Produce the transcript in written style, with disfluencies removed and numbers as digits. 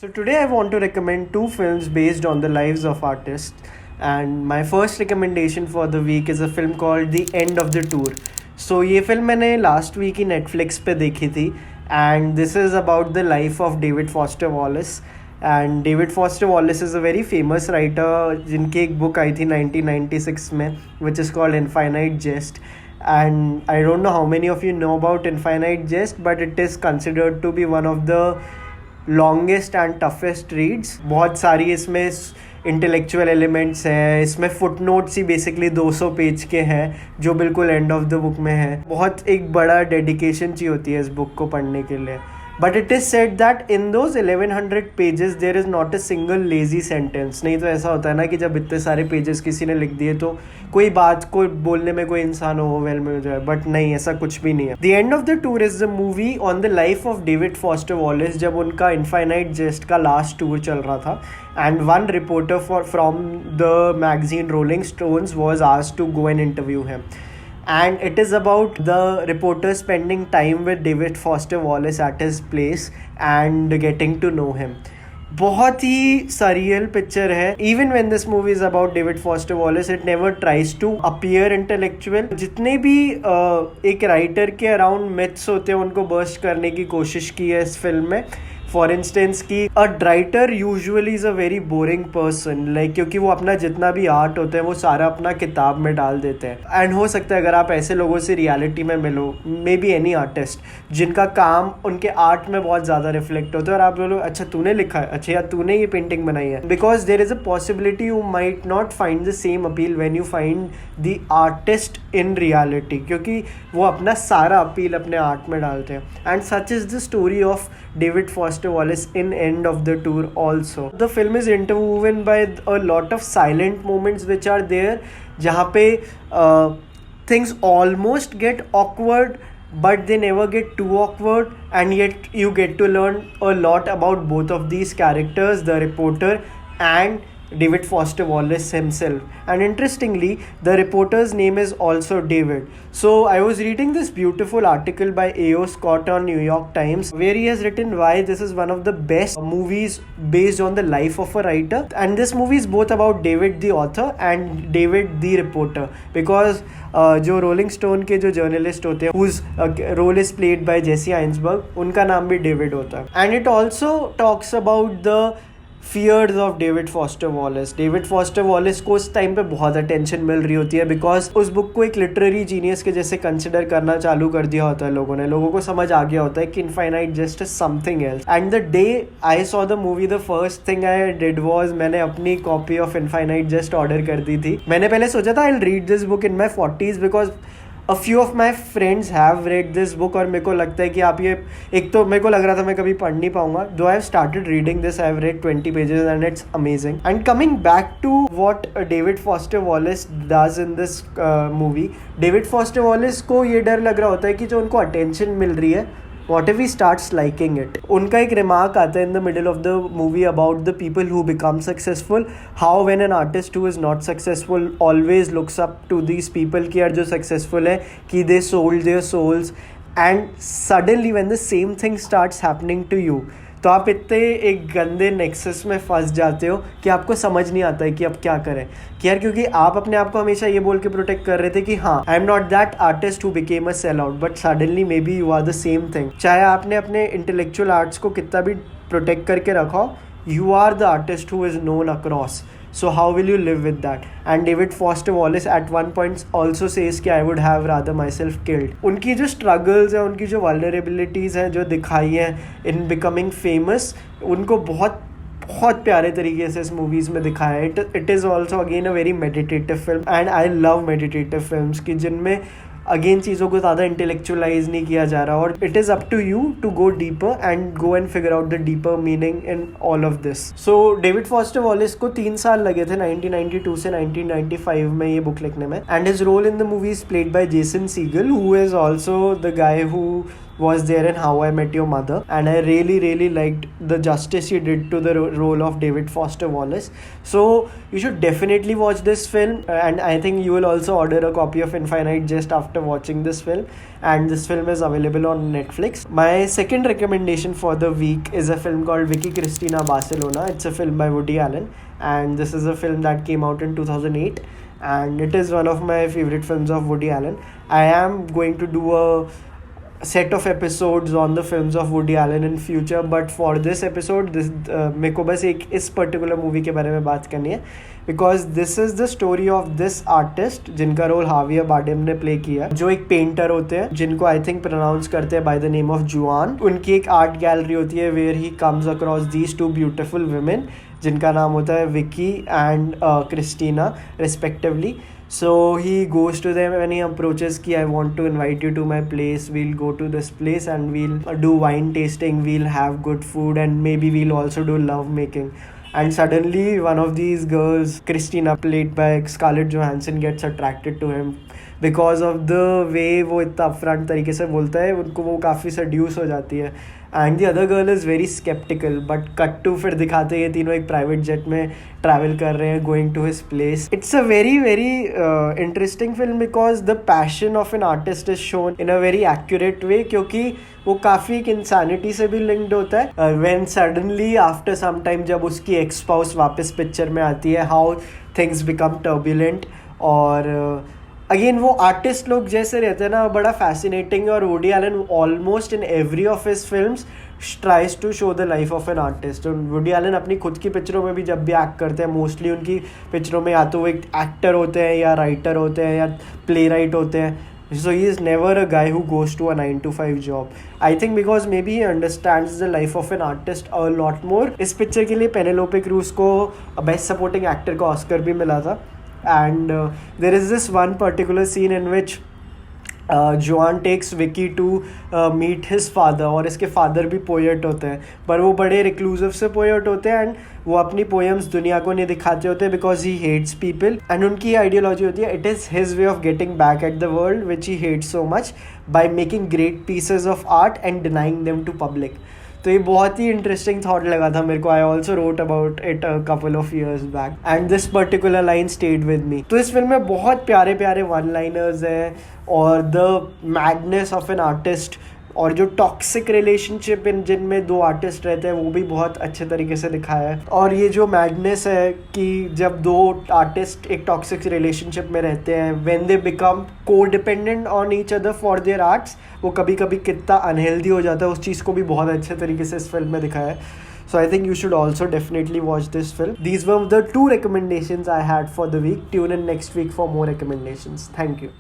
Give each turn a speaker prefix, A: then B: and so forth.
A: So today I want to recommend two films based on the lives of artists. And my first recommendation for the week is a film called The End of the Tour. So ये film मैंने last week ही Netflix पे देखी थी and this is about the life of David Foster Wallace. And David Foster Wallace is a very famous writer जिनकी एक book आई थी 1996 में which is called Infinite Jest. And I don't know how many of you know about Infinite Jest, but it is considered to be one of the longest and toughest reads. बहुत सारी इसमें intellectual elements हैं, इसमें foot notes ही basically 200 page के हैं जो बिल्कुल and of the book में है. बहुत एक बड़ा डेडिकेशन चाहिए होती है इस बुक को पढ़ने के लिए. But it is said that in those 1100 pages there is not a single lazy sentence. नहीं तो ऐसा होता है ना कि जब इतने सारे पेजेस किसी ने लिख दिए तो कोई बात को बोलने में कोई इंसान ओवरवेल्म में हो जाए, बट नहीं, ऐसा कुछ भी नहीं है. The end of the tour is the movie on the life of David Foster Wallace जब उनका इनफाइनाइट जेस्ट का लास्ट टूर चल रहा था. And one reporter from the magazine Rolling Stones was asked to go and interview him. And it is about the reporter spending time with David Foster Wallace at his place and getting to know him. बहुत ही surreal picture है. Even when this movie is about David Foster Wallace, it never tries to appear intellectual. जितने भी एक writer के around myths होते हैं उनको burst करने की कोशिश की है इस फिल्म में. फॉर इंस्टेंस कि a writer usually is a very boring person, like क्योंकि वो अपना जितना भी आर्ट होता है वो सारा अपना किताब में डाल देते हैं. एंड हो सकता है अगर आप ऐसे लोगों से रियलिटी में मिलो, मे बी एनी आर्टिस्ट जिनका काम उनके आर्ट में बहुत ज़्यादा रिफ्लेक्ट होता है और आप बोलो अच्छा तूने लिखा है, अच्छा या तूने ये पेंटिंग बनाई है, because there is a possibility you might not find the same appeal when you find the artist in reality, क्योंकि वो अपना सारा अपील अपने आर्ट में डालते हैं. And such is the story of David Foster Wallace in End of the Tour also. The film is interwoven by a lot of silent moments which are there जहाँ पे things almost get awkward but they never get too awkward, and yet you get to learn a lot about both of these characters, the reporter and David Foster Wallace himself. And interestingly, the reporter's name is also David. So I was reading this beautiful article by A.O. Scott on New York Times where he has written why this is one of the best movies based on the life of a writer. And this movie is both about David the author and David the reporter, because जो rolling stone के जो journalist होते हैं whose role is played by Jesse Einsberg, उनका नाम भी David होता है. And it also talks about the fears of David Foster Wallace. David Foster Wallace को उस टाइम पे बहुत अटेंशन मिल रही होती है बिकॉज उस बुक को एक लिटरेरी जीनियस के जैसे कंसिडर करना चालू कर दिया होता है लोगों ने. लोगों को समझ आ गया होता है कि infinite just something else. And the day I saw the movie the first thing I did was मैंने अपनी copy of infinite just order कर दी थी. मैंने पहले सोचा था I will read this book in my 40s because a few of my friends have read this book और मेरे को लगता है कि आप ये, एक तो मेरे को लग रहा था मैं कभी पढ़ नहीं पाऊंगा. Though I have started reading this, I have read 20 pages and it's amazing. And coming back to what David Foster Wallace does in this movie, David Foster Wallace को ये डर लग रहा होता है कि जो उनको attention मिल रही है, what if he starts liking it? उनका एक रिमार्क आता है in the middle of the movie about the people who become successful, how when an artist who is not successful always looks up to these people कि यार जो successful है कि they sold their souls, and suddenly when the same thing starts happening to you, तो आप इतने एक गंदे नेक्सस में फंस जाते हो कि आपको समझ नहीं आता है कि अब क्या करें. कि यार क्योंकि आप अपने आप को हमेशा ये बोल के प्रोटेक्ट कर रहे थे कि हाँ I am not that artist who became a sell out, but suddenly maybe you are the same thing. चाहे आपने अपने इंटेलेक्चुअल आर्ट्स को कितना भी प्रोटेक्ट करके रखो, you are the artist who is known across. So how will you live with that? And David Foster Wallace at one point also says कि I would have rather myself killed. उनकी जो struggles हैं, उनकी जो vulnerabilities हैं जो दिखाई हैं in becoming famous, उनको बहुत बहुत प्यारे तरीके से इस मूवीज़ में दिखाया है. It is also again a very meditative film, and I love meditative films कि जिनमें अगेन चीज़ों को ज़्यादा इंटेलेक्चुअलाइज नहीं किया जा रहा. और it is up to you to go deeper and go and figure out the deeper meaning in all of this. So David Foster Wallace को 3 साल लगे थे 1992 से 1995 में ये बुक लिखने में. And his role in the movie is played by Jason Segel, who is also the guy who was there in How I Met Your Mother, and I really liked the justice he did to the role of David Foster Wallace. So you should definitely watch this film, and I think you will also order a copy of Infinite Jest after watching this film, and this film is available on Netflix. My second recommendation for the week is a film called Vicky, Cristina, Barcelona. It's a film by Woody Allen, and this is a film that came out in 2008, and it is one of my favorite films of Woody Allen. I am going to do a set of episodes on the films of Woody Allen in future, but for this episode मेरे को बस एक इस particular movie के बारे में बात करनी है, because this is the story of this artist जिनका रोल हावियर बार्डेम ने प्ले किया, जो एक पेंटर होते हैं जिनको आई थिंक प्रोनाउंस करते हैं बाय द नेम ऑफ जुआन. उनकी एक आर्ट गैलरी होती है where he comes across these two beautiful women जिनका नाम होता है Vicky and Cristina respectively. So he goes to them and he approaches ki I want to invite you to my place, we'll go to this place and we'll do wine tasting, we'll have good food, and maybe we'll also do love making. And suddenly one of these girls, Cristina, played by Scarlett Johansson, gets attracted to him because of the way वो इतना upfront तरीके से बोलता है, उनको वो काफ़ी seduce हो जाती है. And the other girl is very sceptical, but cut to फिर दिखाते हैं ये तीनों एक प्राइवेट जेट में ट्रैवल कर रहे हैं going to his place. It's a very interesting film because the passion of an artist is shown in a very accurate way, क्योंकि वो काफ़ी एक इंसानिटी से भी लिंक्ड होता है. When suddenly after some time जब उसकी एक्स स्पाउस वापस पिक्चर में आती है, हाउ थिंग्स बिकम टर्बुलेंट. और अगेन वो आर्टिस्ट लोग जैसे रहते हैं ना, बड़ा फैसिनेटिंग है. और Woody Allen almost in every of his films tries to show the life of an artist. और वुडी एलन अपनी खुद की पिक्चरों में भी जब भी एक्ट करते हैं, मोस्टली उनकी पिक्चरों में या तो वो एक एक्टर होते हैं या राइटर होते हैं या प्ले राइट होते हैं. So he is never a guy who goes to a 9 to 5 job. I think because maybe he understands the life of an artist a lot more. इस पिक्चर के लिए पेनेलोपे क्रूज को best supporting actor का Oscar भी मिला था. And there is this one particular scene in which Joan takes Vicky to meet his father, और इसके फादर भी पोएट होते हैं, पर वो बड़े रिक्लूसिव से पोएट होते हैं, एंड वो अपनी पोएम्स दुनिया को नहीं दिखाते होते because he hates people. And उनकी आइडियोलॉजी होती है it is his way of getting back at the world which he hates so much by making great pieces of art and denying them to public. तो ये बहुत ही interesting thought लगा था मेरे को. I also wrote about it a couple of years back and this particular line stayed with me. तो इस film में बहुत प्यारे प्यारे वन लाइनर्स हैं, और the madness of an artist और जो टॉक्सिक रिलेशनशिप इन जिनमें दो आर्टिस्ट रहते हैं वो भी बहुत अच्छे तरीके से दिखाया है. और ये जो मैडनेस है कि जब दो आर्टिस्ट एक टॉक्सिक रिलेशनशिप में रहते हैं, व्हेन दे बिकम को dependent on each other for their arts, वो कभी कभी कितना अनहेल्दी हो जाता है, उस चीज़ को भी बहुत अच्छे तरीके से इस फिल्म में दिखाया है. So I think you should also definitely watch this film. These were the 2 recommendations I had for the week. Tune in next week for more recommendations. Thank you.